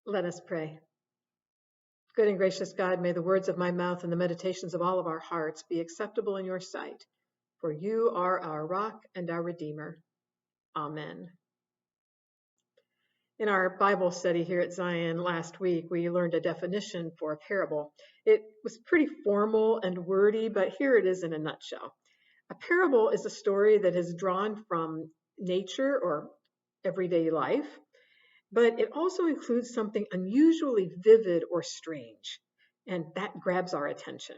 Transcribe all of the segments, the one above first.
Let us pray. Good and gracious God, may the words of my mouth and the meditations of all of our hearts be acceptable in your sight, for you are our rock and our Redeemer. Amen. In our Bible study here at Zion last week, we learned a definition for a parable. It was pretty formal and wordy, but here it is in a nutshell. A parable is a story that is drawn from nature or everyday life, but it also includes something unusually vivid or strange, and that grabs our attention.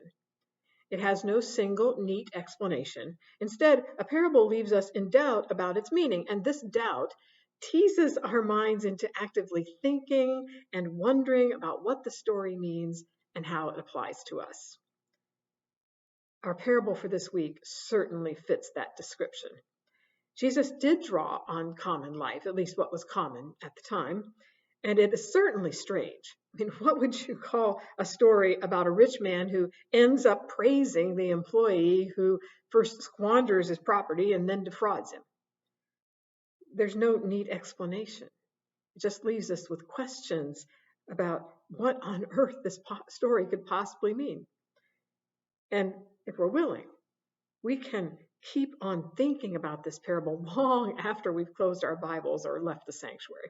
It has no single neat explanation. Instead, a parable leaves us in doubt about its meaning, and this doubt teases our minds into actively thinking and wondering about what the story means and how it applies to us. Our parable for this week certainly fits that description. Jesus did draw on common life, at least what was common at the time, and it is certainly strange. I mean, what would you call a story about a rich man who ends up praising the employee who first squanders his property and then defrauds him? There's no neat explanation. It just leaves us with questions about what on earth this story could possibly mean. And if we're willing, we can keep on thinking about this parable long after we've closed our Bibles or left the sanctuary.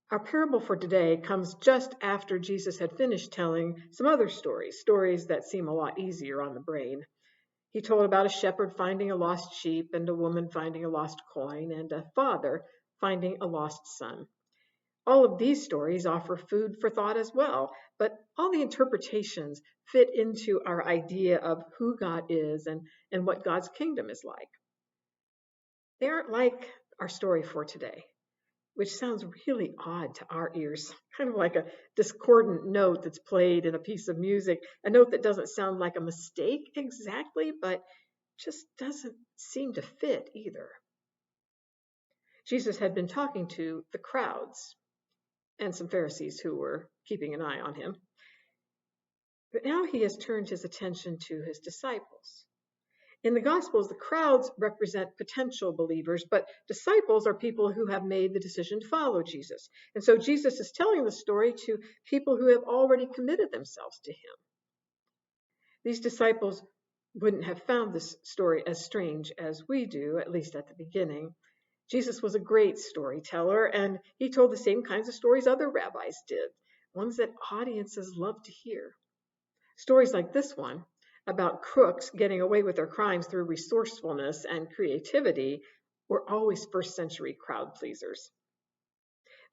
Our parable for today comes just after Jesus had finished telling some other stories that seem a lot easier on the brain. He told about a shepherd finding a lost sheep and a woman finding a lost coin and a father finding a lost son. All of these stories offer food for thought as well, but all the interpretations fit into our idea of who God is and what God's kingdom is like. They aren't like our story for today, which sounds really odd to our ears, kind of like a discordant note that's played in a piece of music, a note that doesn't sound like a mistake exactly, but just doesn't seem to fit either. Jesus had been talking to the crowds and some Pharisees who were keeping an eye on him. But now he has turned his attention to his disciples. In the Gospels, the crowds represent potential believers, but disciples are people who have made the decision to follow Jesus. And so Jesus is telling the story to people who have already committed themselves to him. These disciples wouldn't have found this story as strange as we do, at least at the beginning. Jesus was a great storyteller, and he told the same kinds of stories other rabbis did, ones that audiences love to hear. Stories like this one, about crooks getting away with their crimes through resourcefulness and creativity, were always first century crowd pleasers.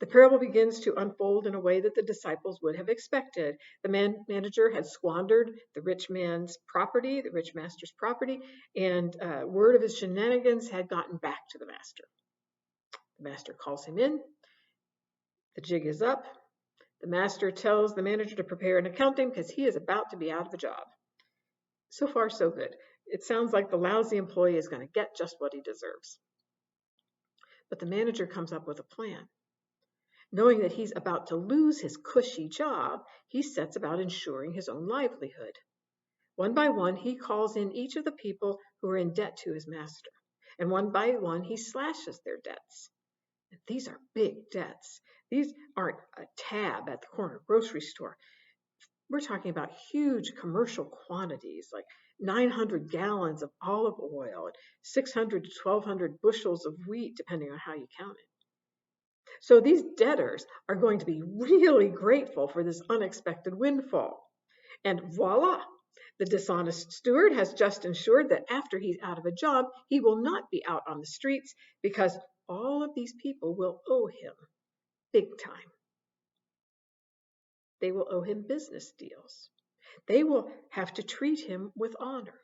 The parable begins to unfold in a way that the disciples would have expected. The manager had squandered the rich man's property, the rich master's property, and word of his shenanigans had gotten back to the master. The master calls him in. The jig is up. The master tells the manager to prepare an accounting because he is about to be out of a job. So far, so good. It sounds like the lousy employee is going to get just what he deserves. But the manager comes up with a plan. Knowing that he's about to lose his cushy job, he sets about ensuring his own livelihood. One by one, he calls in each of the people who are in debt to his master. And one by one, he slashes their debts. And these are big debts. These aren't a tab at the corner grocery store. We're talking about huge commercial quantities, like 900 gallons of olive oil and 600 to 1,200 bushels of wheat, depending on how you count it. So these debtors are going to be really grateful for this unexpected windfall. And voila, the dishonest steward has just ensured that after he's out of a job, he will not be out on the streets because all of these people will owe him big time. They will owe him business deals. They will have to treat him with honor.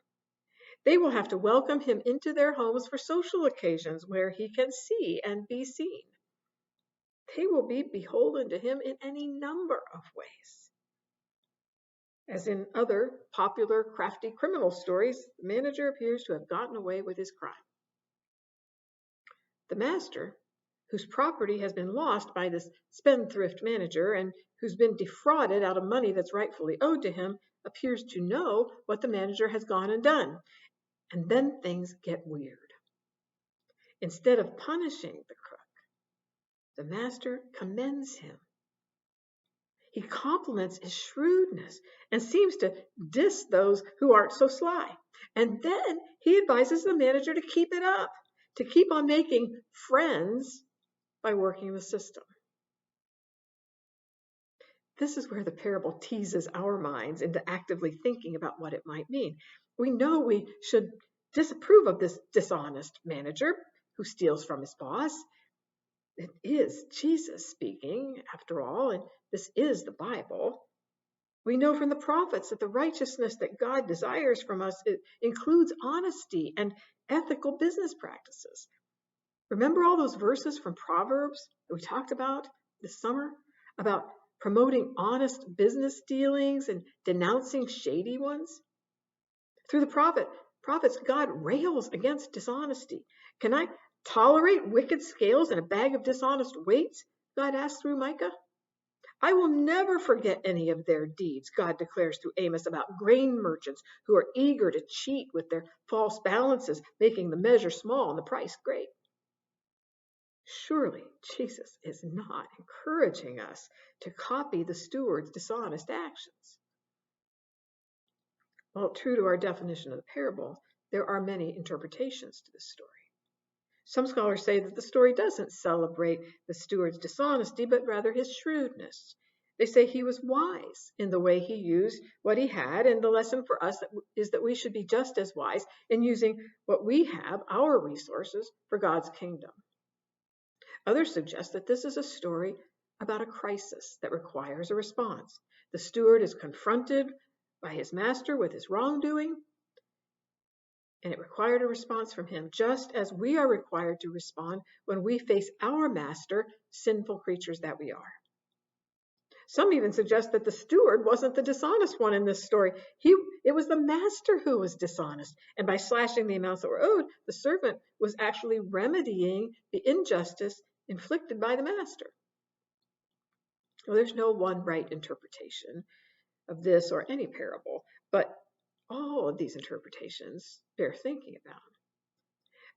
They will have to welcome him into their homes for social occasions where he can see and be seen. They will be beholden to him in any number of ways. As in other popular crafty criminal stories, the manager appears to have gotten away with his crime. The master, whose property has been lost by this spendthrift manager and who's been defrauded out of money that's rightfully owed to him, appears to know what the manager has gone and done. And then things get weird. Instead of punishing the crook, the master commends him. He compliments his shrewdness and seems to diss those who aren't so sly. And then he advises the manager to keep it up, to keep on making friends by working the system. This is where the parable teases our minds into actively thinking about what it might mean. We know we should disapprove of this dishonest manager who steals from his boss. It is Jesus speaking, after all, and this is the Bible. We know from the prophets that the righteousness that God desires from us includes honesty and ethical business practices. Remember all those verses from Proverbs that we talked about this summer about promoting honest business dealings and denouncing shady ones? Through the prophets, God rails against dishonesty. Can I tolerate wicked scales and a bag of dishonest weights? God asks through Micah. I will never forget any of their deeds, God declares through Amos about grain merchants who are eager to cheat with their false balances, making the measure small and the price great. Surely Jesus is not encouraging us to copy the steward's dishonest actions. Well, true to our definition of the parable, there are many interpretations to this story. Some scholars say that the story doesn't celebrate the steward's dishonesty, but rather his shrewdness. They say he was wise in the way he used what he had, and the lesson for us is that we should be just as wise in using what we have, our resources, for God's kingdom. Others suggest that this is a story about a crisis that requires a response. The steward is confronted by his master with his wrongdoing, and it required a response from him, just as we are required to respond when we face our master, sinful creatures that we are. Some even suggest that the steward wasn't the dishonest one in this story. It was the master who was dishonest, and by slashing the amounts that were owed, the servant was actually remedying the injustice inflicted by the master. Well, there's no one right interpretation of this or any parable, but all of these interpretations bear thinking about.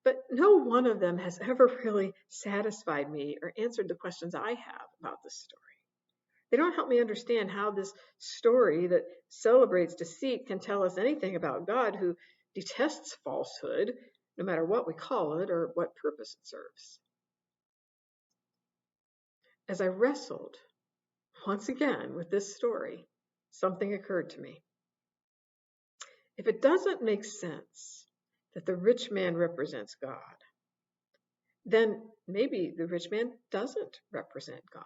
But no one of them has ever really satisfied me or answered the questions I have about this story. They don't help me understand how this story that celebrates deceit can tell us anything about God, who detests falsehood, no matter what we call it or what purpose it serves. As I wrestled once again with this story, something occurred to me. If it doesn't make sense that the rich man represents God, then maybe the rich man doesn't represent God.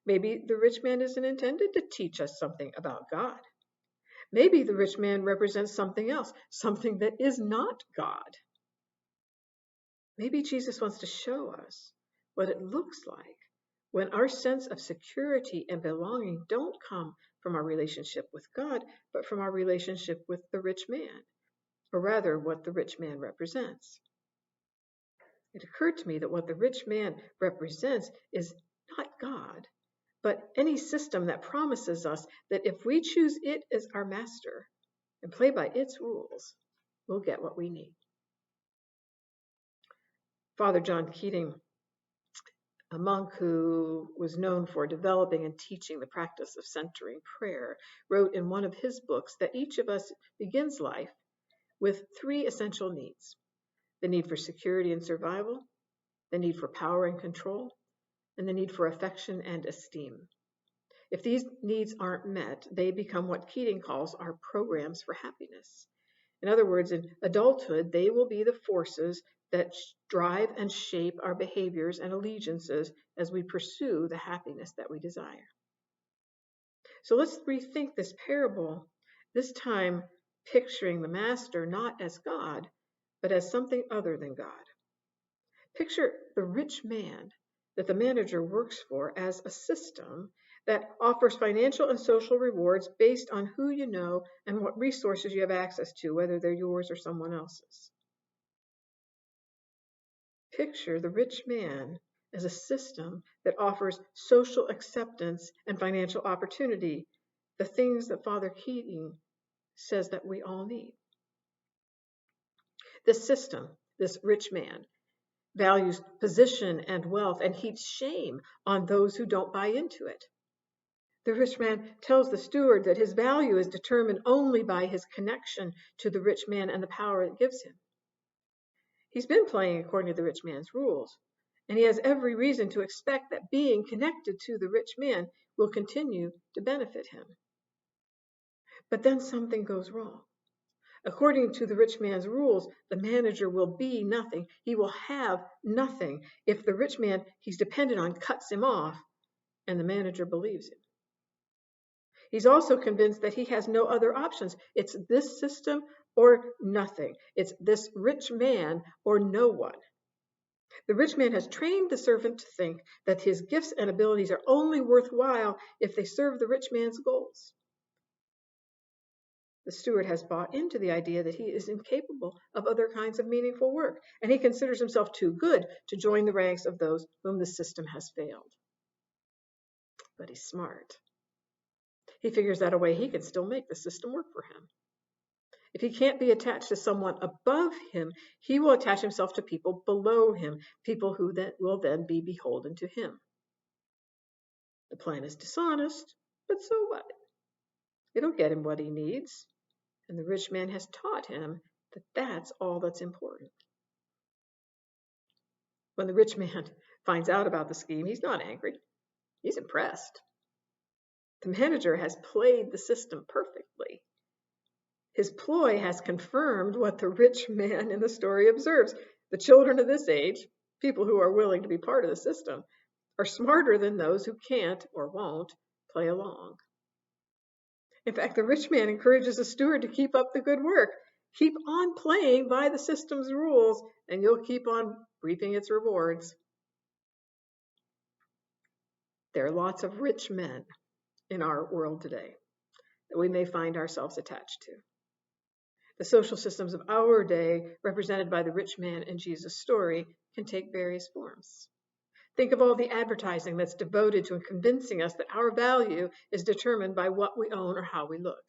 Maybe the rich man isn't intended to teach us something about God. Maybe the rich man represents something else, something that is not God. Maybe Jesus wants to show us what it looks like when our sense of security and belonging don't come from our relationship with God, but from our relationship with the rich man, or rather what the rich man represents. It occurred to me that what the rich man represents is not God, but any system that promises us that if we choose it as our master and play by its rules, we'll get what we need. Father John Keating, a monk who was known for developing and teaching the practice of centering prayer, wrote in one of his books that each of us begins life with three essential needs: the need for security and survival, the need for power and control, and the need for affection and esteem. If these needs aren't met, they become what Keating calls our programs for happiness. In other words, in adulthood, they will be the forces that drive and shape our behaviors and allegiances as we pursue the happiness that we desire. So let's rethink this parable, this time picturing the master not as God, but as something other than God. Picture the rich man that the manager works for as a system that offers financial and social rewards based on who you know and what resources you have access to, whether they're yours or someone else's. Picture the rich man as a system that offers social acceptance and financial opportunity, the things that Father Keating says that we all need. This system, this rich man, values position and wealth, and heaps shame on those who don't buy into it. The rich man tells the steward that his value is determined only by his connection to the rich man and the power it gives him. He's been playing according to the rich man's rules, and he has every reason to expect that being connected to the rich man will continue to benefit him. But then something goes wrong. According to the rich man's rules, the manager will be nothing. He will have nothing if the rich man he's dependent on cuts him off, and the manager believes him. He's also convinced that he has no other options. It's this system or nothing. It's this rich man or no one. The rich man has trained the servant to think that his gifts and abilities are only worthwhile if they serve the rich man's goals. The steward has bought into the idea that he is incapable of other kinds of meaningful work, and he considers himself too good to join the ranks of those whom the system has failed. But he's smart. He figures out a way he can still make the system work for him. If he can't be attached to someone above him, he will attach himself to people below him, people who will then be beholden to him. The plan is dishonest, but so what? It'll get him what he needs, and the rich man has taught him that that's all that's important. When the rich man finds out about the scheme, he's not angry. He's impressed. The manager has played the system perfectly. His ploy has confirmed what the rich man in the story observes. The children of this age, people who are willing to be part of the system, are smarter than those who can't or won't play along. In fact, the rich man encourages the steward to keep up the good work. Keep on playing by the system's rules, and you'll keep on reaping its rewards. There are lots of rich men in our world today that we may find ourselves attached to. The social systems of our day, represented by the rich man in Jesus' story, can take various forms. Think of all the advertising that's devoted to convincing us that our value is determined by what we own or how we look.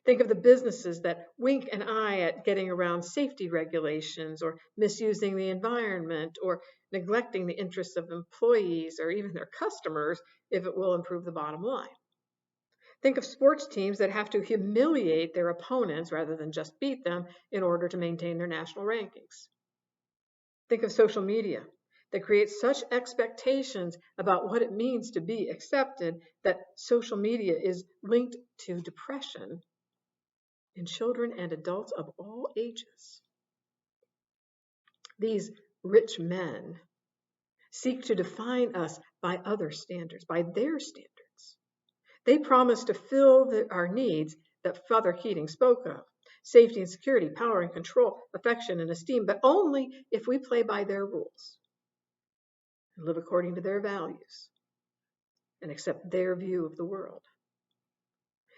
Think of the businesses that wink an eye at getting around safety regulations or misusing the environment or neglecting the interests of employees or even their customers if it will improve the bottom line. Think of sports teams that have to humiliate their opponents rather than just beat them in order to maintain their national rankings. Think of social media that creates such expectations about what it means to be accepted that social media is linked to depression in children and adults of all ages. These rich men seek to define us by other standards, by their standards. They promise to fill our needs that Father Keating spoke of: safety and security, power and control, affection and esteem, but only if we play by their rules and live according to their values and accept their view of the world.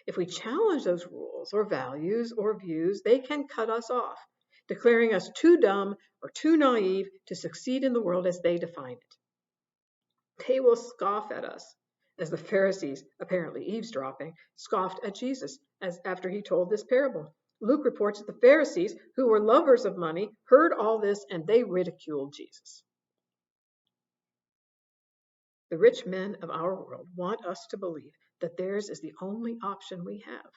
If we challenge those rules or values or views, they can cut us off, declaring us too dumb or too naive to succeed in the world as they define it. They will scoff at us, as the Pharisees, apparently eavesdropping, scoffed at Jesus after he told this parable. Luke reports that the Pharisees, who were lovers of money, heard all this and they ridiculed Jesus. The rich men of our world want us to believe that theirs is the only option we have.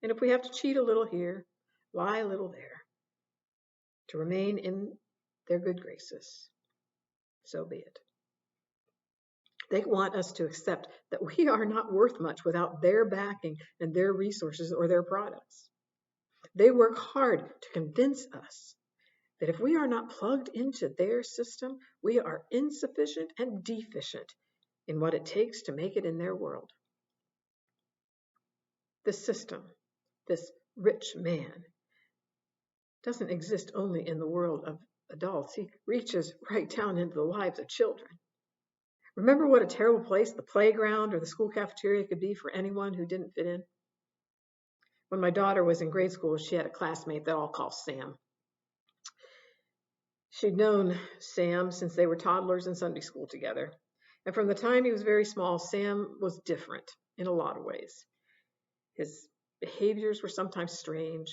And if we have to cheat a little here, lie a little there, to remain in their good graces, so be it. They want us to accept that we are not worth much without their backing and their resources or their products. They work hard to convince us that if we are not plugged into their system, we are insufficient and deficient in what it takes to make it in their world. This system, this rich man, doesn't exist only in the world of adults. He reaches right down into the lives of children. Remember what a terrible place the playground or the school cafeteria could be for anyone who didn't fit in? When my daughter was in grade school, she had a classmate that I'll call Sam. She'd known Sam since they were toddlers in Sunday school together. And from the time he was very small, Sam was different in a lot of ways. His behaviors were sometimes strange.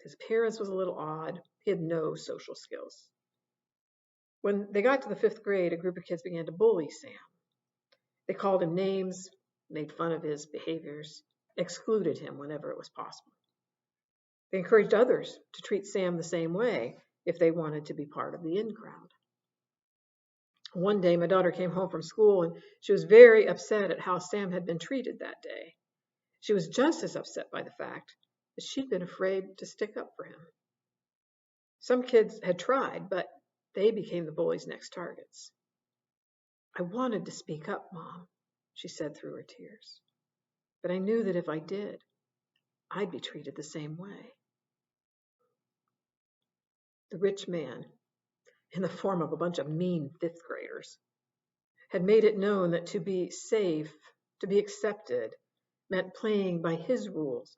His appearance was a little odd. He had no social skills. When they got to the 5th grade, a group of kids began to bully Sam. They called him names, made fun of his behaviors, excluded him whenever it was possible. They encouraged others to treat Sam the same way if they wanted to be part of the in crowd. One day, my daughter came home from school and she was very upset at how Sam had been treated that day. She was just as upset by the fact that she'd been afraid to stick up for him. Some kids had tried, but they became the bully's next targets. I wanted to speak up, Mom, she said through her tears. But I knew that if I did, I'd be treated the same way. The rich man, in the form of a bunch of mean 5th graders, had made it known that to be safe, to be accepted, meant playing by his rules.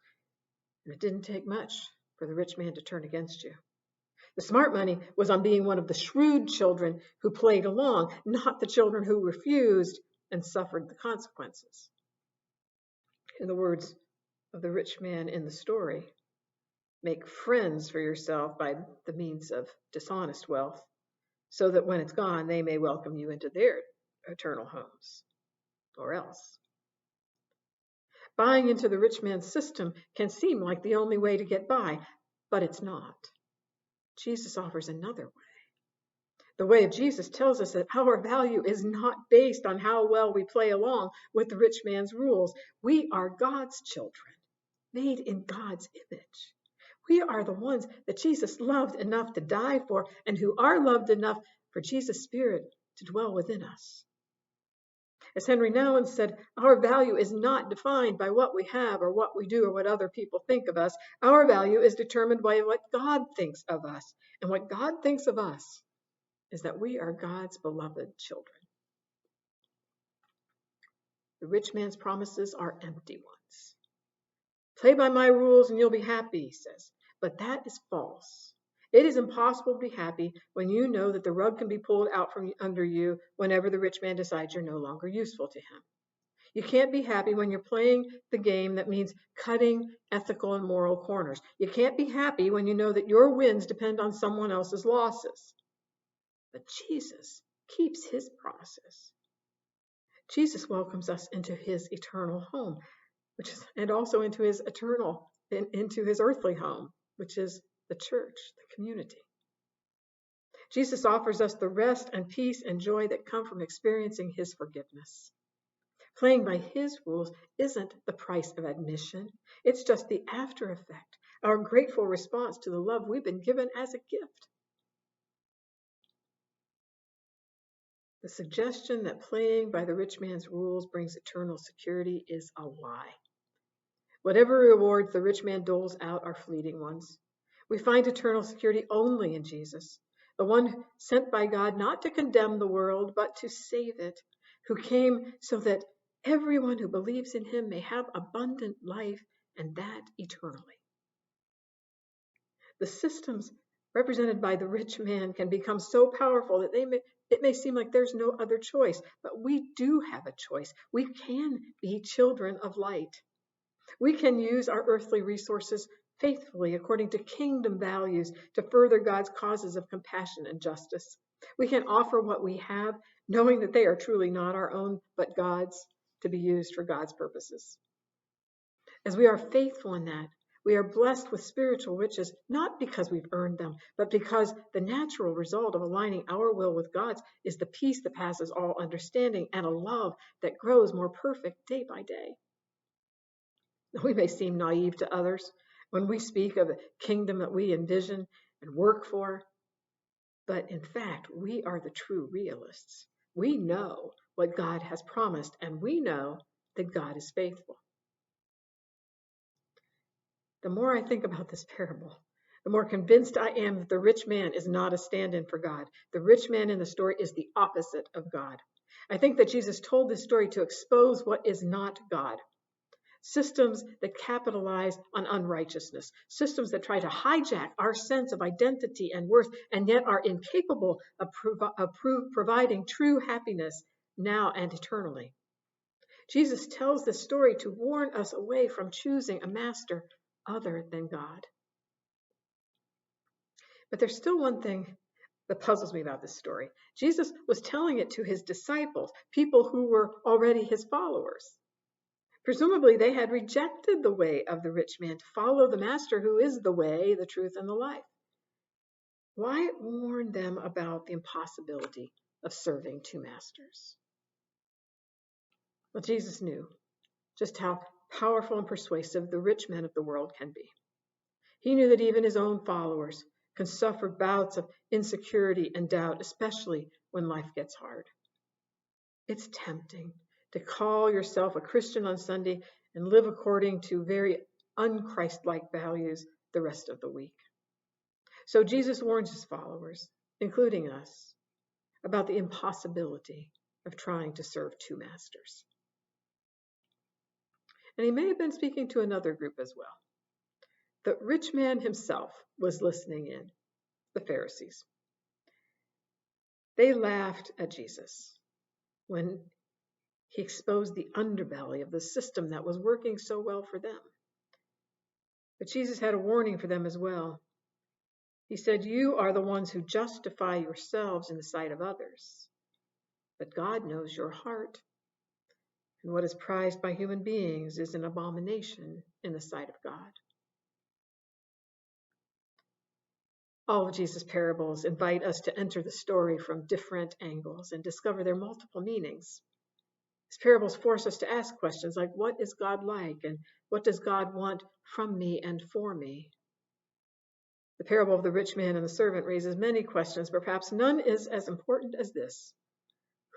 And it didn't take much for the rich man to turn against you. The smart money was on being one of the shrewd children who played along, not the children who refused and suffered the consequences. In the words of the rich man in the story, make friends for yourself by the means of dishonest wealth, so that when it's gone, they may welcome you into their eternal homes, or else. Buying into the rich man's system can seem like the only way to get by, but it's not. Jesus offers another way. The way of Jesus tells us that our value is not based on how well we play along with the rich man's rules. We are God's children, made in God's image. We are the ones that Jesus loved enough to die for, and who are loved enough for Jesus' Spirit to dwell within us. As Henry Nouwen said, our value is not defined by what we have or what we do or what other people think of us. Our value is determined by what God thinks of us. And what God thinks of us is that we are God's beloved children. The rich man's promises are empty ones. Play by my rules and you'll be happy, he says. But that is false. It is impossible to be happy when you know that the rug can be pulled out from under you whenever the rich man decides you're no longer useful to him. You can't be happy when you're playing the game that means cutting ethical and moral corners. You can't be happy when you know that your wins depend on someone else's losses. But Jesus keeps his promises. Jesus welcomes us into his eternal home, and also into his earthly home, which is the church, the community. Jesus offers us the rest and peace and joy that come from experiencing his forgiveness. Playing by his rules isn't the price of admission. It's just the after effect, our grateful response to the love we've been given as a gift. The suggestion that playing by the rich man's rules brings eternal security is a lie. Whatever rewards the rich man doles out are fleeting ones. We find eternal security only in Jesus, the one sent by God not to condemn the world, but to save it, who came so that everyone who believes in him may have abundant life, and that eternally. The systems represented by the rich man can become so powerful that it may seem like there's no other choice, but we do have a choice. We can be children of light. We can use our earthly resources faithfully according to kingdom values to further God's causes of compassion and justice. We can offer what we have, knowing that they are truly not our own, but God's, to be used for God's purposes. As we are faithful in that, we are blessed with spiritual riches, not because we've earned them, but because the natural result of aligning our will with God's is the peace that passes all understanding and a love that grows more perfect day by day. We may seem naive to others when we speak of the kingdom that we envision and work for, but in fact, we are the true realists. We know what God has promised, and we know that God is faithful. The more I think about this parable, the more convinced I am that the rich man is not a stand-in for God. The rich man in the story is the opposite of God. I think that Jesus told this story to expose what is not God. Systems that capitalize on unrighteousness, systems that try to hijack our sense of identity and worth, and yet are incapable of providing true happiness now and eternally. Jesus tells this story to warn us away from choosing a master other than God. But there's still one thing that puzzles me about this story. Jesus was telling it to his disciples, people who were already his followers. Presumably, they had rejected the way of the rich man to follow the master who is the way, the truth, and the life. Why warn them about the impossibility of serving two masters? Well, Jesus knew just how powerful and persuasive the rich men of the world can be. He knew that even his own followers can suffer bouts of insecurity and doubt, especially when life gets hard. It's tempting to call yourself a Christian on Sunday and live according to very un-Christ-like values the rest of the week. So Jesus warns his followers, including us, about the impossibility of trying to serve two masters. And he may have been speaking to another group as well. The rich man himself was listening in, the Pharisees. They laughed at Jesus when he exposed the underbelly of the system that was working so well for them. But Jesus had a warning for them as well. He said, "You are the ones who justify yourselves in the sight of others, but God knows your heart. And what is prized by human beings is an abomination in the sight of God." All of Jesus' parables invite us to enter the story from different angles and discover their multiple meanings. His parables force us to ask questions like, what is God like? And what does God want from me and for me? The parable of the rich man and the servant raises many questions, but perhaps none is as important as this.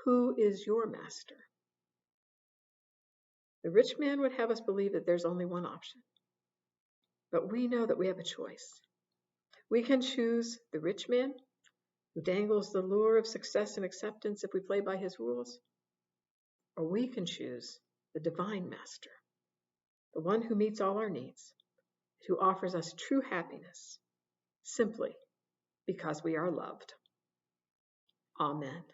Who is your master? The rich man would have us believe that there's only one option. But we know that we have a choice. We can choose the rich man, who dangles the lure of success and acceptance if we play by his rules, or we can choose the divine master, the one who meets all our needs, who offers us true happiness, simply because we are loved. Amen.